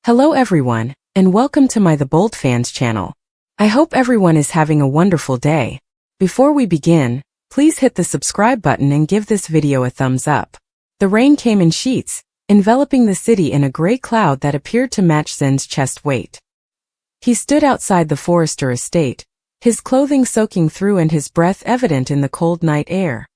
Hello everyone, and welcome to my The Bold Fans channel. I hope everyone is having a wonderful day. Before we begin, please hit the subscribe button and give this video a thumbs up. The rain came in sheets, enveloping the city in a gray cloud that appeared to match Zende's chest weight. He stood outside the Forrester estate, his clothing soaking through and his breath evident in the cold night air.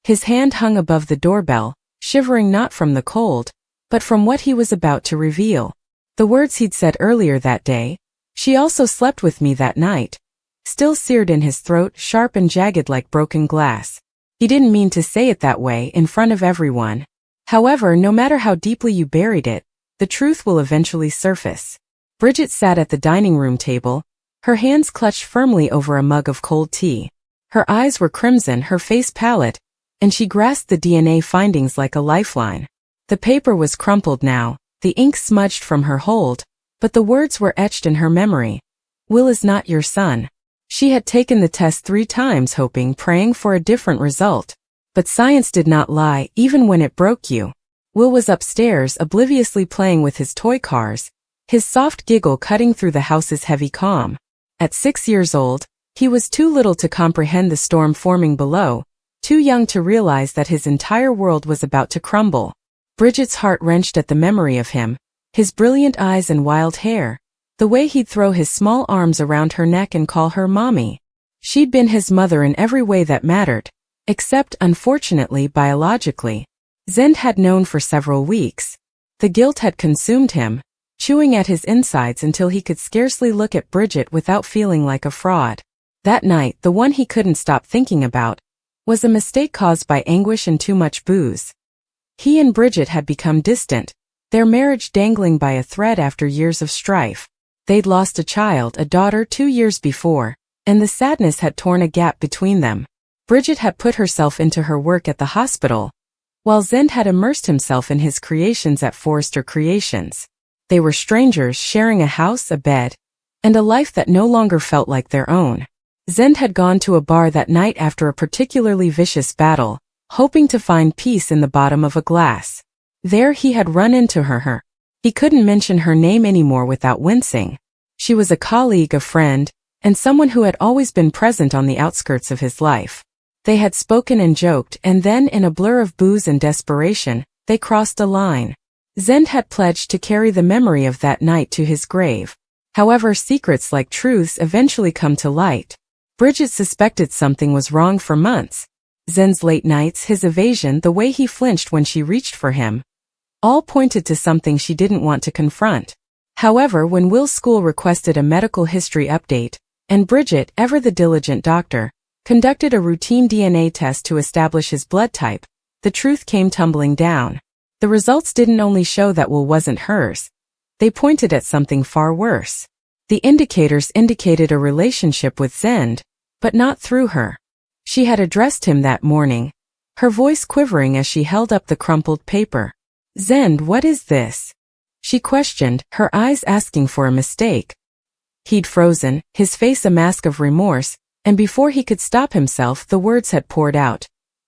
His hand hung above the doorbell, shivering not from the cold, but from what he was about to reveal. The words he'd said earlier that day, "She also slept with me that night," still seared in his throat, sharp and jagged like broken glass. He didn't mean to say it that way in front of everyone. However, no matter how deeply you buried it, the truth will eventually surface. Bridget sat at the dining room table, her hands clutched firmly over a mug of cold tea. Her eyes were crimson, her face pallid, and she grasped the DNA findings like a lifeline. The paper was crumpled now, the ink smudged from her hold, but the words were etched in her memory. "Will is not your son." She had taken the test 3 times hoping, praying for a different result. But science did not lie, even when it broke you. Will was upstairs, obliviously playing with his toy cars, his soft giggle cutting through the house's heavy calm. At 6 years old, he was too little to comprehend the storm forming below, too young to realize that his entire world was about to crumble. Bridget's heart wrenched at the memory of him, his brilliant eyes and wild hair, the way he'd throw his small arms around her neck and call her mommy. She'd been his mother in every way that mattered, except, unfortunately, biologically. Zende had known for several weeks. The guilt had consumed him, chewing at his insides until he could scarcely look at Bridget without feeling like a fraud. That night, the one he couldn't stop thinking about, was a mistake caused by anguish and too much booze. He and Bridget had become distant, their marriage dangling by a thread after years of strife. They'd lost a child, a daughter, 2 years before, and the sadness had torn a gap between them. Bridget had put herself into her work at the hospital, while Zende had immersed himself in his creations at Forrester Creations. They were strangers, sharing a house, a bed, and a life that no longer felt like their own. Zende had gone to a bar that night after a particularly vicious battle, hoping to find peace in the bottom of a glass. There he had run into her. He couldn't mention her name anymore without wincing. She was a colleague, a friend, and someone who had always been present on the outskirts of his life. They had spoken and joked, and then, in a blur of booze and desperation, they crossed a line. Zende had pledged to carry the memory of that night to his grave. However, secrets like truths eventually come to light. Bridget suspected something was wrong for months. Zende's late nights, his evasion, the way he flinched when she reached for him, all pointed to something she didn't want to confront. However, when Will's school requested a medical history update, and Bridget, ever the diligent doctor, conducted a routine DNA test to establish his blood type, the truth came tumbling down. The results didn't only show that Will wasn't hers, they pointed at something far worse. The indicators indicated a relationship with Zende, but not through her. She had addressed him that morning, her voice quivering as she held up the crumpled paper. "Zende, what is this?" she questioned, her eyes asking for a mistake. He'd frozen, his face a mask of remorse, and before he could stop himself, the words had poured out.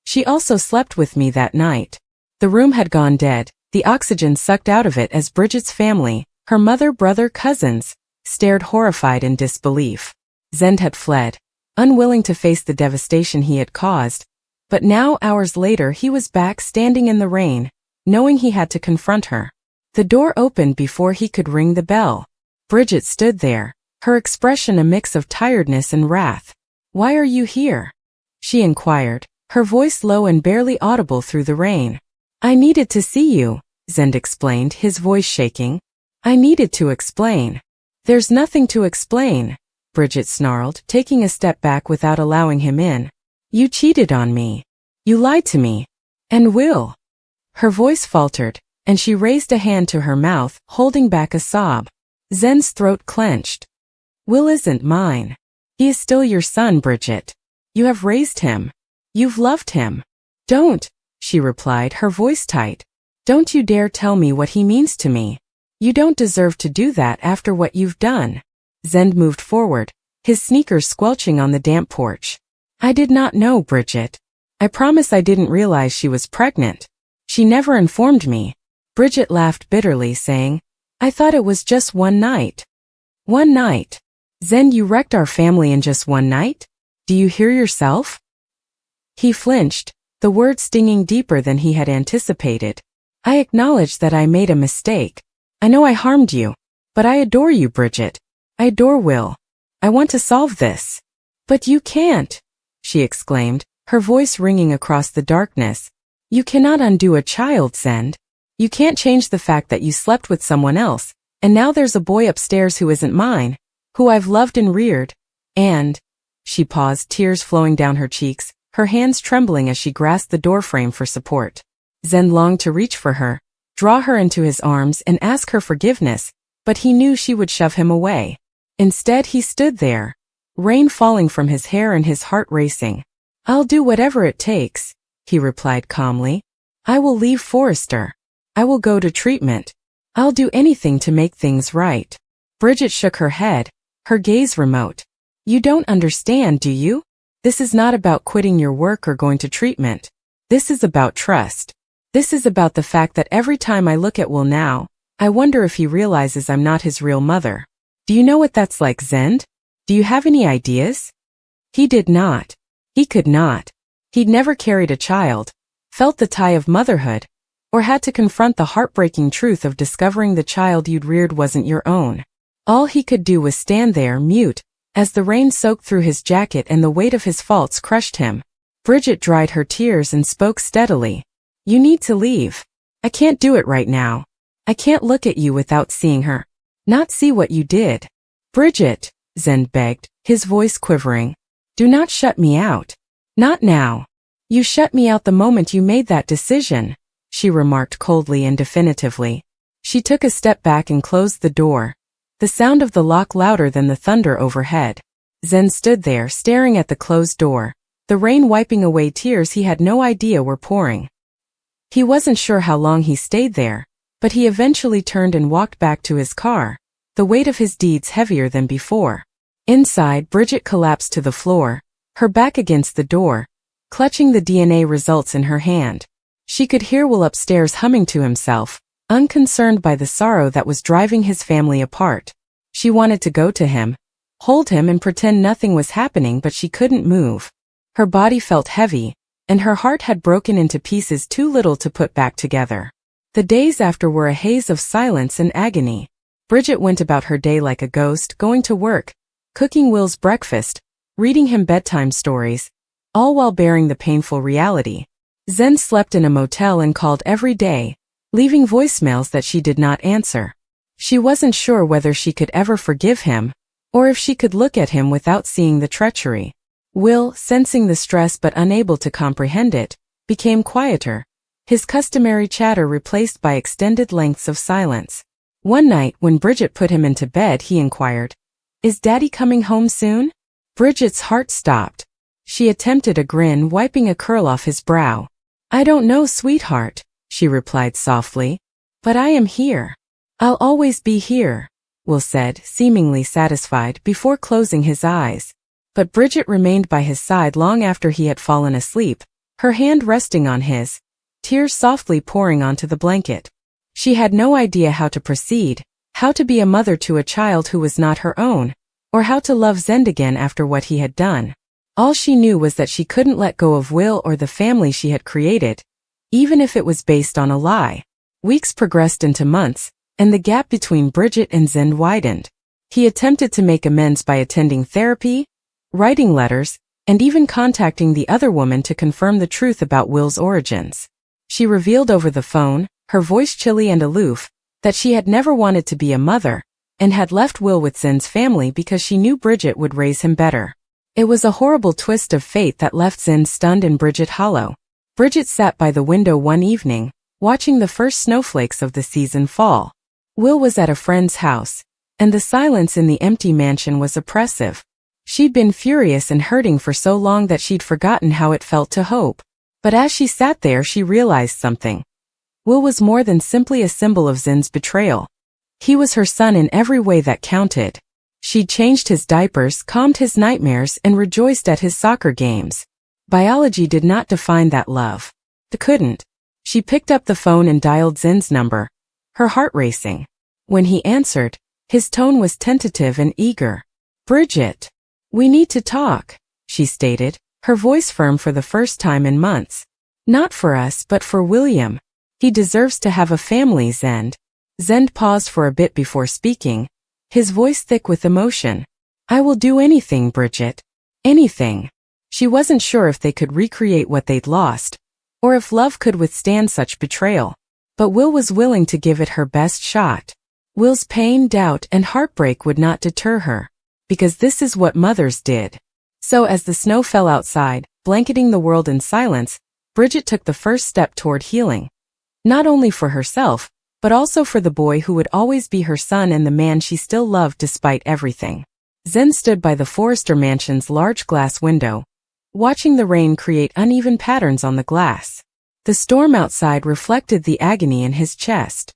"She also slept with me that night." The room had gone dead, the oxygen sucked out of it as Bridget's family, her mother, brother, cousins, stared horrified in disbelief. Zende had fled, unwilling to face the devastation he had caused, but now, hours later, he was back standing in the rain, knowing he had to confront her. The door opened before he could ring the bell. Bridget stood there, her expression a mix of tiredness and wrath. "Why are you here?" she inquired, her voice low and barely audible through the rain. "I needed to see you," Zende explained, his voice shaking. "I needed to explain." "There's nothing to explain," Bridget snarled, taking a step back without allowing him in. "You cheated on me. You lied to me. And Will." Her voice faltered, and she raised a hand to her mouth, holding back a sob. Zende's throat clenched. "Will isn't mine. He is still your son, Bridget. You have raised him. You've loved him." "Don't," she replied, her voice tight. "Don't you dare tell me what he means to me. You don't deserve to do that after what you've done." Zende moved forward, his sneakers squelching on the damp porch. "I did not know, Bridget. I promise I didn't realize she was pregnant. She never informed me." Bridget laughed bitterly, saying, I thought it was just one night. One night. Zende, you wrecked our family in just one night? Do you hear yourself? He flinched, the word stinging deeper than he had anticipated. I acknowledge that I made a mistake. I know I harmed you. But I adore you, Bridget. I adore Will. I want to solve this. But you can't, she exclaimed, her voice ringing across the darkness. You cannot undo a child, Zende. You can't change the fact that you slept with someone else, and now there's a boy upstairs who isn't mine, who I've loved and reared, and... She paused, tears flowing down her cheeks, her hands trembling as she grasped the doorframe for support. Zende longed to reach for her, draw her into his arms and ask her forgiveness, but he knew she would shove him away. Instead, he stood there, rain falling from his hair and his heart racing. I'll do whatever it takes, he replied calmly. I will leave Forrester. I will go to treatment. I'll do anything to make things right. Bridget shook her head, her gaze remote. You don't understand, do you? This is not about quitting your work or going to treatment. This is about trust. This is about the fact that every time I look at Will now, I wonder if he realizes I'm not his real mother. Do you know what that's like, Zende? Do you have any ideas? He did not. He could not. He'd never carried a child, felt the tie of motherhood, or had to confront the heartbreaking truth of discovering the child you'd reared wasn't your own. All he could do was stand there, mute, as the rain soaked through his jacket and the weight of his faults crushed him. Bridget dried her tears and spoke steadily. You need to leave. I can't do it right now. I can't look at you without seeing her. Not see what you did. Bridget, Zende begged, his voice quivering. Do not shut me out. Not now. You shut me out the moment you made that decision, she remarked coldly and definitively. She took a step back and closed the door, the sound of the lock louder than the thunder overhead. Zende stood there staring at the closed door, the rain wiping away tears he had no idea were pouring. He wasn't sure how long he stayed there, but he eventually turned and walked back to his car, the weight of his deeds heavier than before. Inside, Bridget collapsed to the floor, her back against the door, clutching the DNA results in her hand. She could hear Will upstairs humming to himself, unconcerned by the sorrow that was driving his family apart. She wanted to go to him, hold him and pretend nothing was happening, but she couldn't move. Her body felt heavy, and her heart had broken into pieces too little to put back together. The days after were a haze of silence and agony. Bridget went about her day like a ghost, going to work, cooking Will's breakfast, reading him bedtime stories, all while bearing the painful reality. Zende slept in a motel and called every day, leaving voicemails that she did not answer. She wasn't sure whether she could ever forgive him, or if she could look at him without seeing the treachery. Will, sensing the stress but unable to comprehend it, became quieter, his customary chatter replaced by extended lengths of silence. One night, when Bridget put him into bed, he inquired, Is Daddy coming home soon? Bridget's heart stopped. She attempted a grin, wiping a curl off his brow. I don't know, sweetheart, she replied softly. But I am here. I'll always be here, Will said, seemingly satisfied, before closing his eyes. But Bridget remained by his side long after he had fallen asleep, her hand resting on his, tears softly pouring onto the blanket. She had no idea how to proceed, how to be a mother to a child who was not her own, or how to love Zende again after what he had done. All she knew was that she couldn't let go of Will or the family she had created, even if it was based on a lie. Weeks progressed into months, and the gap between Bridget and Zende widened. He attempted to make amends by attending therapy, writing letters, and even contacting the other woman to confirm the truth about Will's origins. She revealed over the phone, her voice chilly and aloof, that she had never wanted to be a mother, and had left Will with Zende's family because she knew Bridget would raise him better. It was a horrible twist of fate that left Zende stunned and Bridget hollow. Bridget sat by the window one evening, watching the first snowflakes of the season fall. Will was at a friend's house, and the silence in the empty mansion was oppressive. She'd been furious and hurting for so long that she'd forgotten how it felt to hope. But as she sat there, she realized something. Will was more than simply a symbol of Zende's betrayal. He was her son in every way that counted. She'd changed his diapers, calmed his nightmares, and rejoiced at his soccer games. Biology did not define that love. It couldn't. She picked up the phone and dialed Zende's number, her heart racing. When he answered, his tone was tentative and eager. "Bridget, we need to talk," she stated, her voice firm for the first time in months. "Not for us but for William. He deserves to have a family, Zende." Zende paused for a bit before speaking, his voice thick with emotion. "I will do anything, Bridget. Anything." She wasn't sure if they could recreate what they'd lost, or if love could withstand such betrayal. But Will was willing to give it her best shot. Will's pain, doubt, and heartbreak would not deter her, because this is what mothers did. So as the snow fell outside, blanketing the world in silence, Bridget took the first step toward healing. Not only for herself, but also for the boy who would always be her son and the man she still loved despite everything. Zende stood by the Forrester mansion's large glass window, watching the rain create uneven patterns on the glass. The storm outside reflected the agony in his chest.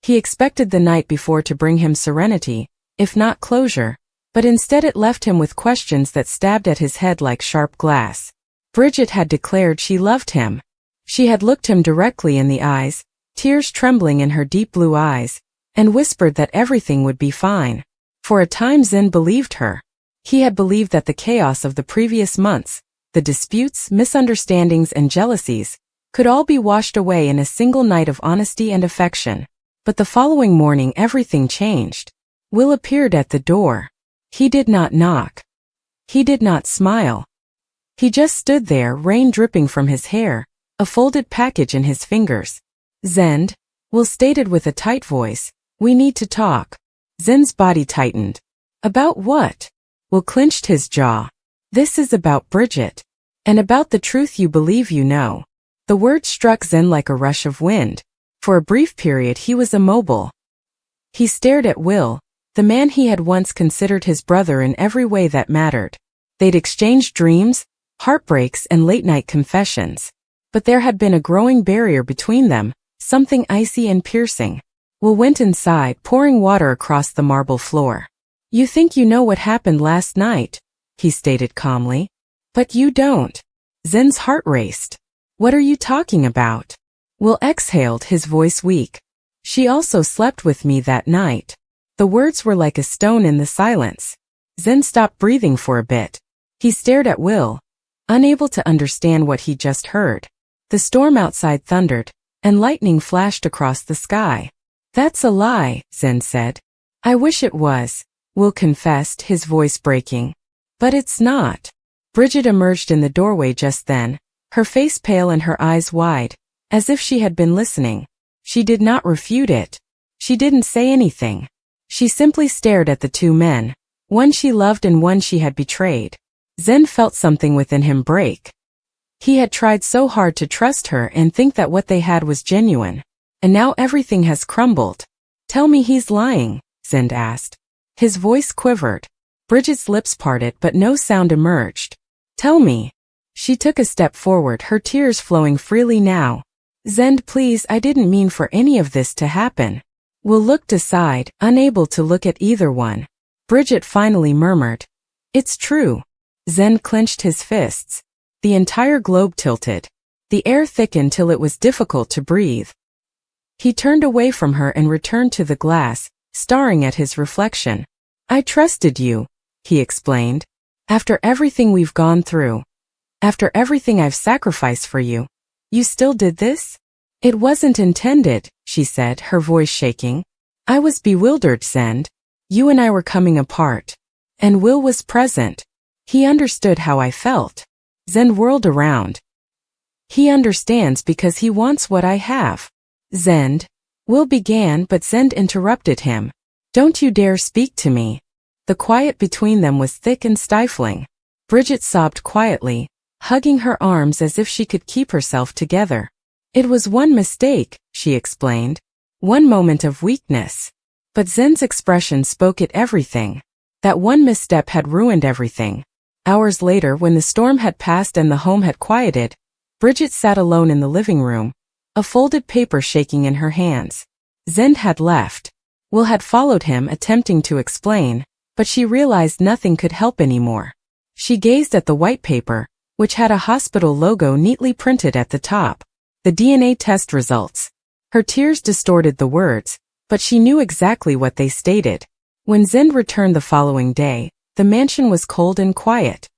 He expected the night before to bring him serenity, if not closure, but instead it left him with questions that stabbed at his head like sharp glass. Bridget had declared she loved him. She had looked him directly in the eyes, tears trembling in her deep blue eyes, and whispered that everything would be fine. For a time Zende believed her. He had believed that the chaos of the previous months, the disputes, misunderstandings, and jealousies, could all be washed away in a single night of honesty and affection. But the following morning everything changed. Will appeared at the door. He did not knock. He did not smile. He just stood there, rain dripping from his hair, a folded package in his fingers. "Zende," Will stated with a tight voice, "we need to talk." Zende's body tightened. "About what?" Will clenched his jaw. "This is about Bridget. And about the truth you believe you know." The words struck Zende like a rush of wind. For a brief period he was immobile. He stared at Will, the man he had once considered his brother in every way that mattered. They'd exchanged dreams, heartbreaks, and late-night confessions. But there had been a growing barrier between them, something icy and piercing. Will went inside, pouring water across the marble floor. "You think you know what happened last night," he stated calmly. "But you don't." Zende's heart raced. "What are you talking about?" Will exhaled, his voice weak. "She also slept with me that night." The words were like a stone in the silence. Zende stopped breathing for a bit. He stared at Will, unable to understand what he just heard. The storm outside thundered, and lightning flashed across the sky. "That's a lie," Zende said. "I wish it was," Will confessed, his voice breaking. "But it's not." Bridget emerged in the doorway just then, her face pale and her eyes wide, as if she had been listening. She did not refute it. She didn't say anything. She simply stared at the two men, one she loved and one she had betrayed. Zende felt something within him break. He had tried so hard to trust her and think that what they had was genuine. And now everything has crumbled. "Tell me he's lying," Zende asked. His voice quivered. Bridget's lips parted but no sound emerged. "Tell me." She took a step forward, her tears flowing freely now. "Zende, please, I didn't mean for any of this to happen." Will looked aside, unable to look at either one. Bridget finally murmured, "It's true." Zende clenched his fists. The entire globe tilted. The air thickened till it was difficult to breathe. He turned away from her and returned to the glass, staring at his reflection. "I trusted you," he explained. "After everything we've gone through. After everything I've sacrificed for you. You still did this?" "It wasn't intended," she said, her voice shaking. "I was bewildered, Zende. You and I were coming apart. And Will was present. He understood how I felt." Zende whirled around. "He understands because he wants what I have." "Zende," Will began, but Zende interrupted him. "Don't you dare speak to me." The quiet between them was thick and stifling. Bridget sobbed quietly, hugging her arms as if she could keep herself together. "It was one mistake," she explained. "One moment of weakness." But Zende's expression spoke it everything. That one misstep had ruined everything. Hours later, when the storm had passed and the home had quieted, Bridget sat alone in the living room, a folded paper shaking in her hands. Zende had left. Will had followed him, attempting to explain, but she realized nothing could help anymore. She gazed at the white paper, which had a hospital logo neatly printed at the top. The DNA test results. Her tears distorted the words, but she knew exactly what they stated. When Zende returned the following day, the mansion was cold and quiet.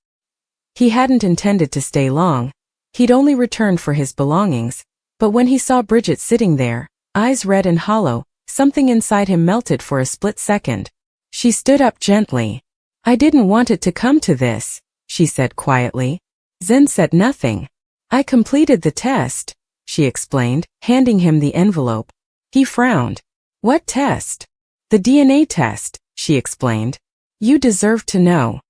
He hadn't intended to stay long. He'd only returned for his belongings, but when he saw Bridget sitting there, eyes red and hollow, something inside him melted for a split second. She stood up gently. "I didn't want it to come to this," she said quietly. Zende said nothing. "I completed the test," she explained, handing him the envelope. He frowned. "What test?" "The DNA test," she explained. "You deserve to know."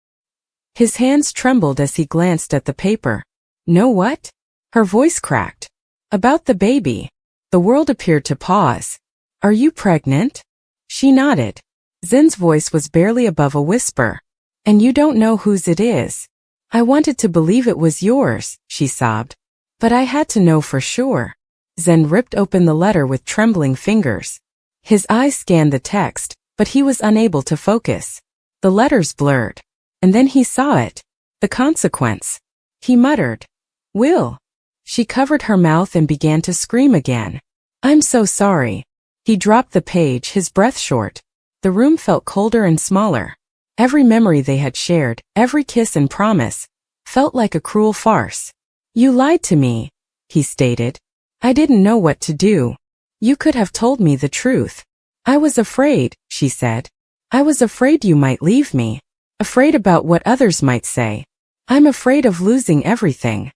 His hands trembled as he glanced at the paper. "Know what?" Her voice cracked. "About the baby." The world appeared to pause. "Are you pregnant?" She nodded. Zende's voice was barely above a whisper. "And you don't know whose it is?" "I wanted to believe it was yours," she sobbed. "But I had to know for sure." Zende ripped open the letter with trembling fingers. His eyes scanned the text, but he was unable to focus. The letters blurred. And then he saw it. The consequence. He muttered, "Will." She covered her mouth and began to scream again. "I'm so sorry." He dropped the page, his breath short. The room felt colder and smaller. Every memory they had shared, every kiss and promise, felt like a cruel farce. "You lied to me," he stated. "I didn't know what to do. You could have told me the truth." "I was afraid," she said. "I was afraid you might leave me. Afraid about what others might say. I'm afraid of losing everything."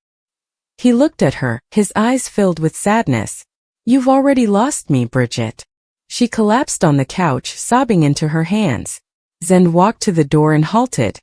He looked at her, his eyes filled with sadness. "You've already lost me, Bridget." She collapsed on the couch, sobbing into her hands. Zende walked to the door and halted.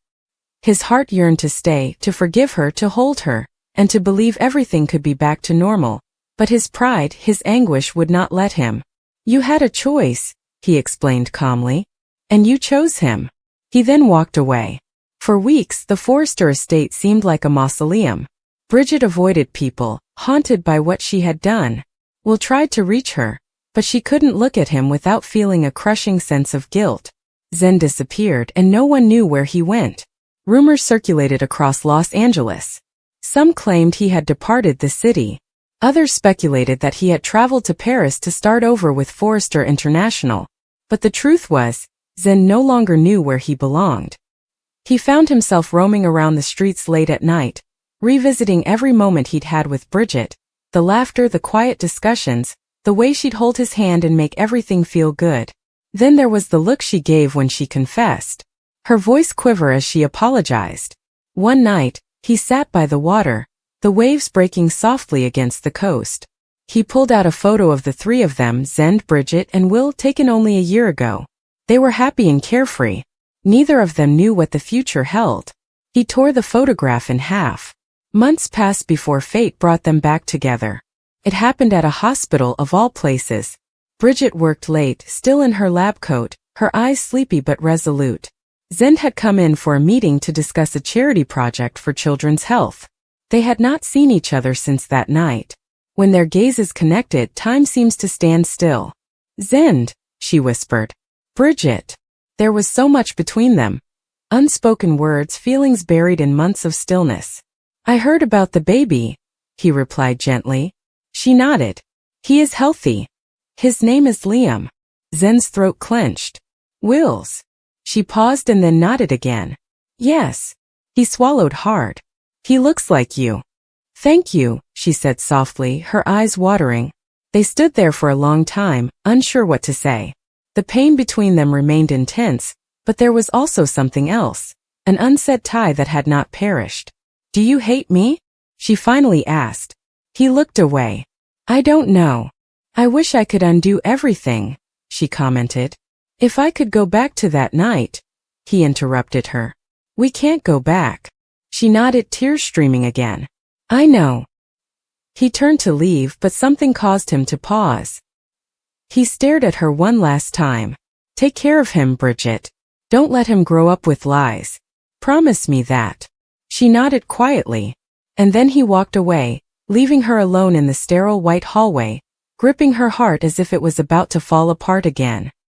His heart yearned to stay, to forgive her, to hold her, and to believe everything could be back to normal. But his pride, his anguish would not let him. "You had a choice," he explained calmly. "And you chose him." He then walked away. For weeks, the Forrester estate seemed like a mausoleum. Bridget avoided people, haunted by what she had done. Will tried to reach her, but she couldn't look at him without feeling a crushing sense of guilt. Zende disappeared and no one knew where he went. Rumors circulated across Los Angeles. Some claimed he had departed the city. Others speculated that he had traveled to Paris to start over with Forrester International. But the truth was, Zende no longer knew where he belonged. He found himself roaming around the streets late at night, revisiting every moment he'd had with Bridget, the laughter, the quiet discussions, the way she'd hold his hand and make everything feel good. Then there was the look she gave when she confessed. Her voice quivered as she apologized. One night, he sat by the water, the waves breaking softly against the coast. He pulled out a photo of the three of them, Zende, Bridget, and Will, taken only a year ago. They were happy and carefree. Neither of them knew what the future held. He tore the photograph in half. Months passed before fate brought them back together. It happened at a hospital of all places. Bridget worked late, still in her lab coat, her eyes sleepy but resolute. Zende had come in for a meeting to discuss a charity project for children's health. They had not seen each other since that night. When their gazes connected, time seems to stand still. "Zende," she whispered. "Bridget." There was so much between them. Unspoken words, feelings buried in months of stillness. "I heard about the baby," he replied gently. She nodded. "He is healthy. His name is Liam." Zende's throat clenched. "Will's." She paused and then nodded again. "Yes." He swallowed hard. "He looks like you." "Thank you," she said softly, her eyes watering. They stood there for a long time, unsure what to say. The pain between them remained intense, but there was also something else, an unsaid tie that had not perished. "Do you hate me?" she finally asked. He looked away. "I don't know. I wish I could undo everything," she commented. "If I could go back to that night," he interrupted her. "We can't go back." She nodded, tears streaming again. "I know." He turned to leave, but something caused him to pause. He stared at her one last time. "Take care of him, Bridget. Don't let him grow up with lies. Promise me that." She nodded quietly. And then he walked away, leaving her alone in the sterile white hallway, gripping her heart as if it was about to fall apart again.